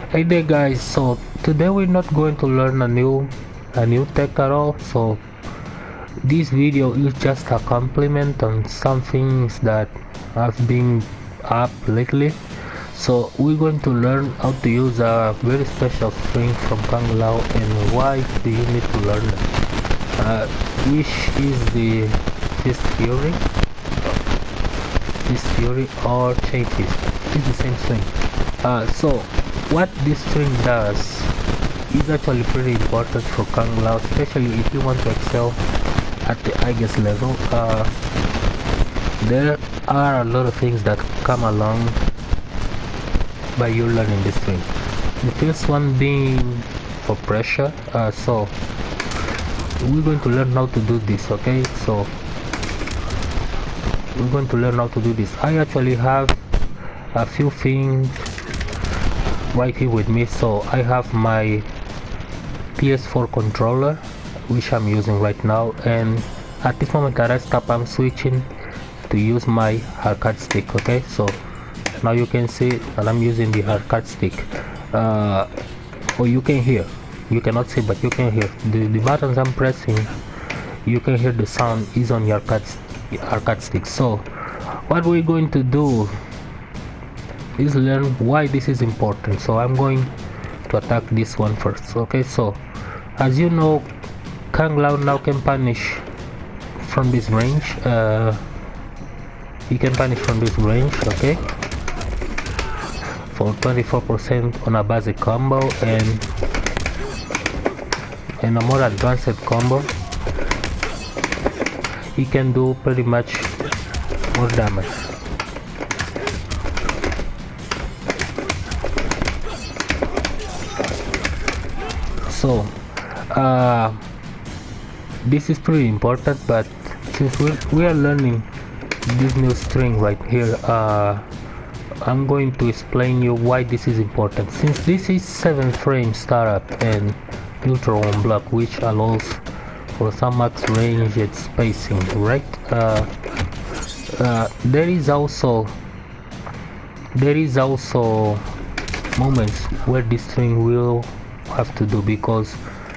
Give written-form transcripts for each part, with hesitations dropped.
Hey there guys, so today we're not going to learn a new tech at all. So this video is just a compliment on some things that have been up lately. So we're going to learn how to use a very special string from Kung Lao and why do you need to learn that, which is the Fist Fury, or Chain Fist. It's the same string. So what this string does is actually pretty important for Kung Lao, especially if you want to excel at the highest level. There are a lot of things that come along by you learning this string. The first one being for pressure. So we're going to learn how to do this, okay? So we're going to learn how to do this. I actually have a few things right here with me. So I have my PS4 controller, which I'm using right now, and at this moment that I stop, I'm switching to use my arcade stick. Okay, so now you can see that I'm using the arcade stick. Or you can hear, you cannot see, but you can hear the buttons I'm pressing. You can hear the sound is on your arcade stick. So what we're going to do is learn why this is important. So I'm going to attack this one first. Okay, so as you know, Kung Lao now can punish from this range. He can punish from this range, okay, for 24% on a basic combo, and a more advanced combo he can do pretty much more damage. So this is pretty important, but since we are learning this new string right here, I'm going to explain you why this is important. Since this is 7 frame startup and neutral on block, which allows for some max range and spacing, right? There is also moments where this string will have to do,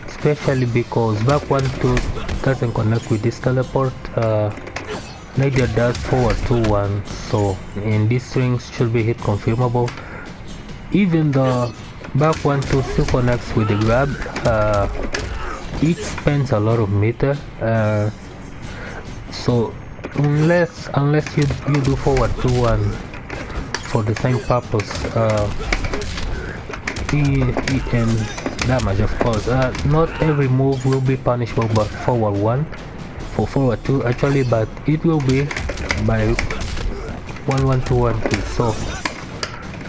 especially because back 1-2 doesn't connect with this teleport, neither does forward 2-1, so in these strings should be hit confirmable. Even the back 1-2 still connects with the grab, it spends a lot of meter, so unless you do forward 2-1 for the same purpose, and damage, of course. Not every move will be punishable by forward 1 for forward 2 actually, but it will be by 1-1 2-1 2. So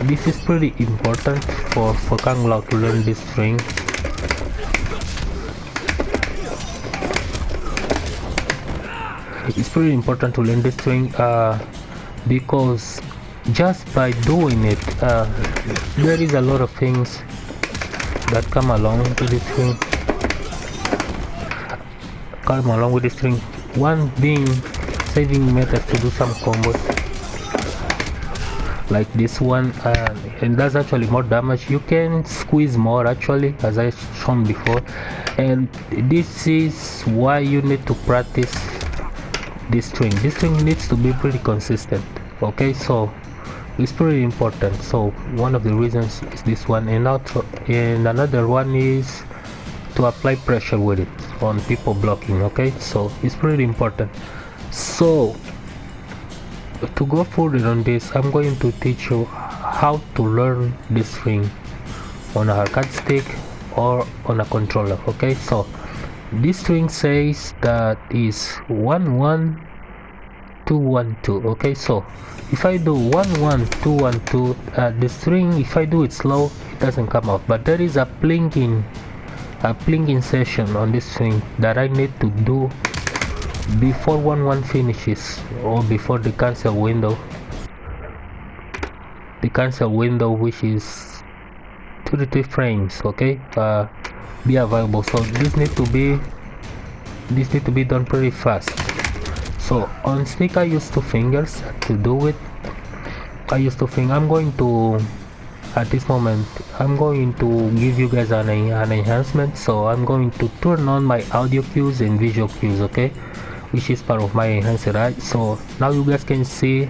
this is pretty important for Kung Lao to learn this string. It's pretty important to learn this string, because just by doing it, there is a lot of things that come along with this string. One being saving methods to do some combos like this one, and that's actually more damage. You can squeeze more actually, as I shown before, and this is why you need to practice this string. This string needs to be pretty consistent, okay? So it's pretty important. So one of the reasons is this one, and another one is to apply pressure with it on people blocking, okay? So it's pretty important. So to go further on this, I'm going to teach you how to learn this string on a arcade stick or on a controller, okay? So this string says that is 1-1 2-1 2, okay? So if I do 1-1 2-1 2, the string, if I do it slow, it doesn't come out, but there is a plinking session on this string that I need to do before 1-1 finishes, or before the cancel window, which is 2-3 frames, okay, be available. So this need to be done pretty fast. So on stick I use 2 fingers to do it. I'm going to at this moment I'm going to give you guys an enhancement. So I'm going to turn on my audio cues and visual cues, okay, which is part of my enhancer, right? So now you guys can see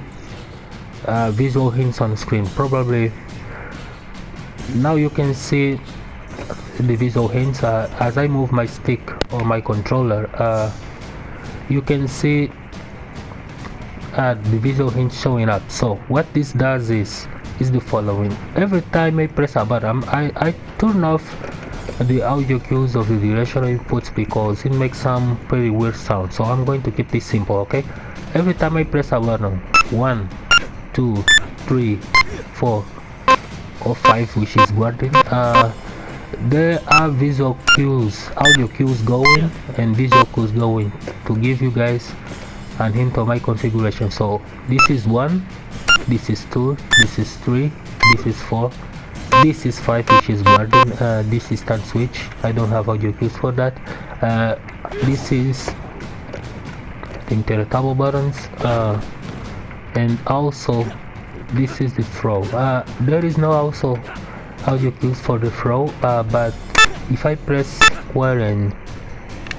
visual hints on screen. Probably now you can see the visual hints as I move my stick or my controller. You can see the visual hints showing up. So what this does is the following. Every time I press a button, I turn off the audio cues of the directional inputs because it makes some pretty weird sound. So I'm going to keep this simple, okay? Every time I press a button, 1 2 3 4 or 5, which is guarding, there are visual cues, audio cues going and visual cues going to give you guys an hint of my configuration. So this is 1, this is 2, this is 3, this is 4, this is 5, which is guarding, this is turn switch. I don't have audio cues for that. This is intertable buttons, and also this is the throw. There is no also audio cues for the throw, but if I press square and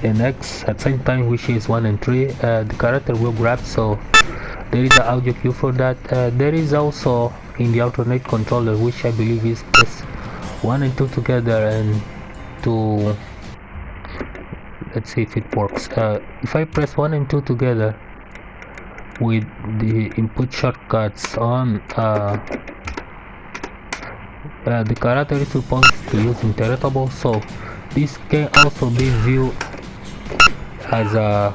X at the same time, which is 1 and 3, the character will grab. So there is an audio cue for that. There is also in the alternate controller, which I believe is press 1 and 2 together and to, let's see if it works. If I press 1 and 2 together with the input shortcuts on, the character is supposed to use interruptible. So this can also be viewed as a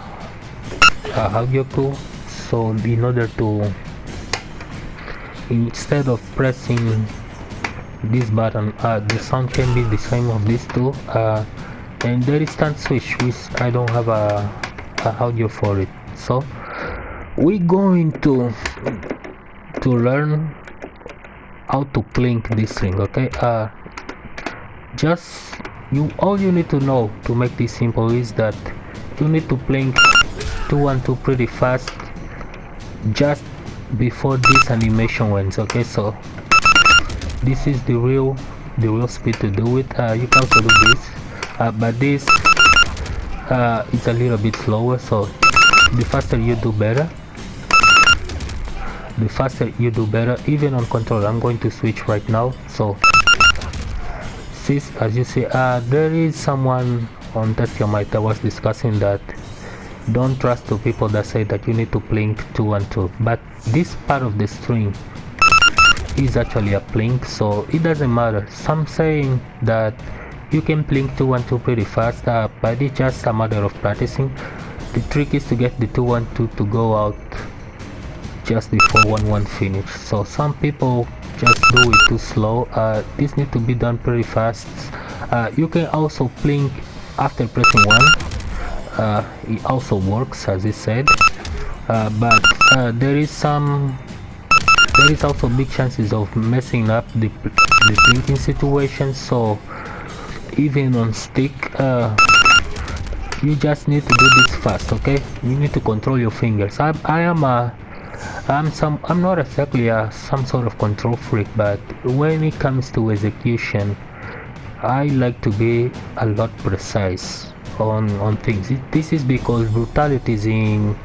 audio cue. So in order to, instead of pressing this button, the sound can be the same of these two. And there is turn switch, which I don't have a audio for it. So we're going to learn how to plink this thing, okay? Just all you need to know to make this simple is that you need to plink 2 1 2 pretty fast just before this animation ends, okay? So this is the real speed to do it. You can also do this, but this it's a little bit slower. So the faster you do better, the faster you do better, even on control. I'm going to switch right now. So as you see, there is someone on Testomite that was discussing that don't trust the people that say that you need to plink 2 and 2, but this part of the string is actually a plink, so it doesn't matter. Some saying that you can plink 2 and 2 pretty fast, but it's just a matter of practicing. The trick is to get the 2 and 2 to go out just before 1 1 finish. So some people just do it too slow. This needs to be done pretty fast. You can also plink after pressing 1. It also works as it said, but there is also big chances of messing up the plinking situation. So even on stick, you just need to do this fast, okay? You need to control your fingers. I'm not exactly some sort of control freak, but when it comes to execution, I like to be a lot precise on things. This is because brutalities in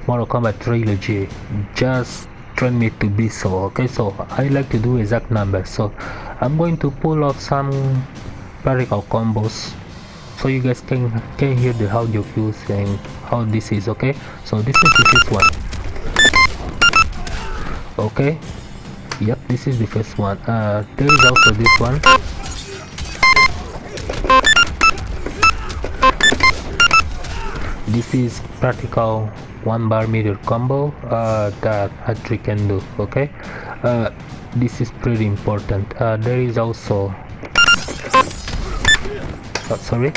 Mortal Kombat trilogy just train me to be so, okay? So I like to do exact numbers. So I'm going to pull off some practical combos so you guys can hear the audio cues and how this is, okay? So this is the first one, okay? Yep, this is the first one. There is also this one. This is practical 1 bar meter combo that Hattrick can do, okay? This is pretty important. There is also sorry,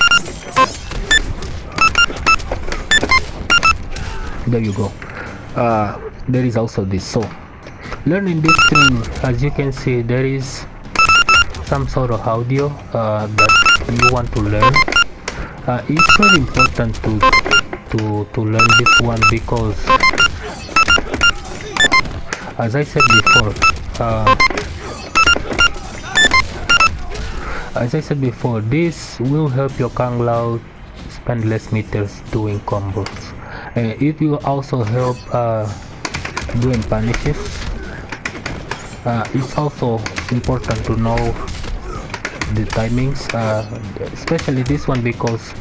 there you go. There is also this. So learning this thing, as you can see, there is some sort of audio that you want to learn. It's very important to learn this one because, as I said before, As I said before, this will help your Kung Lao spend less meters doing combos. It will also help doing punishes. It's also important to know the timings, especially this one, because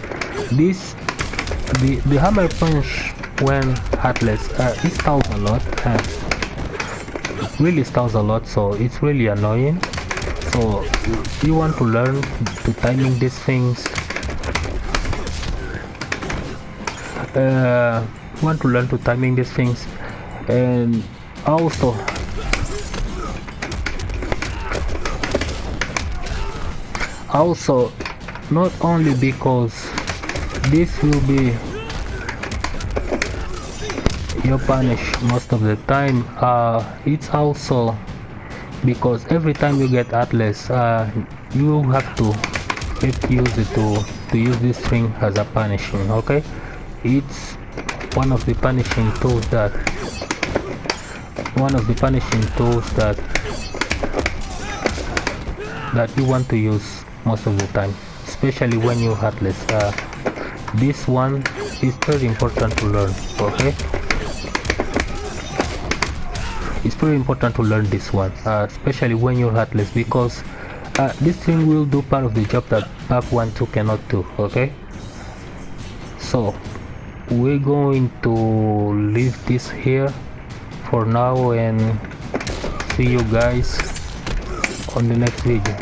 the hammer punch when heartless it stalls a lot, really stalls a lot, so it's really annoying. So you want to learn to timing these things. Want to learn to timing these things, and also not only because this will be your punish most of the time, it's also because every time you get atlas, you have to use it to use this thing as a punishing. Okay, it's one of the punishing tools that you want to use most of the time, especially when you're heartless. This one is very important to learn. Okay, it's very important to learn this one, especially when you're heartless, because this thing will do part of the job that back 1-2 cannot do. Okay, so we're going to leave this here for now, and see you guys on the next video.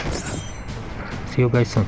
See you guys soon.